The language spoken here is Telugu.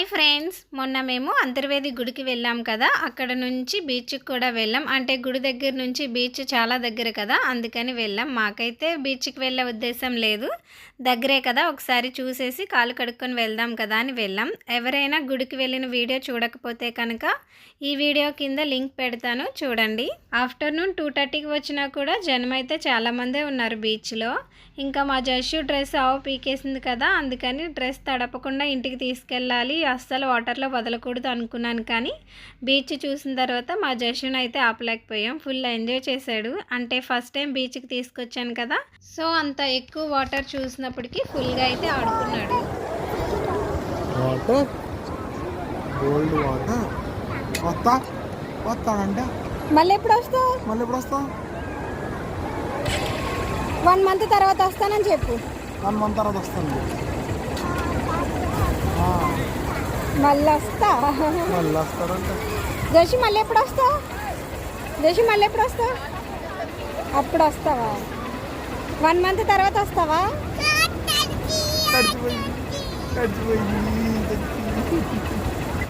హాయ్ ఫ్రెండ్స్, మొన్న మేము అంతర్వేది గుడికి వెళ్ళాం కదా. అక్కడ నుంచి బీచ్కి కూడా వెళ్ళాం. అంటే గుడి దగ్గర నుంచి బీచ్ చాలా దగ్గర కదా, అందుకని వెళ్ళాం. మాకైతే బీచ్కి వెళ్ళే ఉద్దేశం లేదు, దగ్గరే కదా, ఒకసారి చూసేసి కాలు కడుక్కొని వెళ్దాం కదా అని వెళ్ళాం. ఎవరైనా గుడికి వెళ్ళిన వీడియో చూడకపోతే కనుక ఈ వీడియో కింద లింక్ పెడతాను, చూడండి. ఆఫ్టర్నూన్ 2:30కి వచ్చినా కూడా జనం అయితే చాలామందే ఉన్నారు బీచ్లో. ఇంకా మా జస్సు డ్రెస్ ఆవు పీకేసింది కదా, అందుకని డ్రెస్ తడపకుండా ఇంటికి తీసుకెళ్ళాలి, అస్సలు వాటర్లో వదలకూడదు అనుకున్నాను. కానీ బీచ్ చూసిన తర్వాత మా జస్సును అయితే ఆపలేకపోయాం. ఫుల్ ఎంజాయ్ చేశాడు. అంటే ఫస్ట్ టైం బీచ్కి తీసుకొచ్చాను కదా, సో అంత ఎక్కువ వాటర్ చూసినప్పటికీ ఫుల్గా అయితే ఆడుకున్నాడు. మళ్ళీ ఎప్పుడు వస్తావు? 1 మంత్ తర్వాత వస్తానని చెప్పు. 1 మంత్ తర్వాత వస్తాను. మళ్ళీ వస్తా. జోషి మళ్ళీ ఎప్పుడు వస్తావు? అప్పుడు వస్తావా? 1 మంత్ తర్వాత వస్తావా?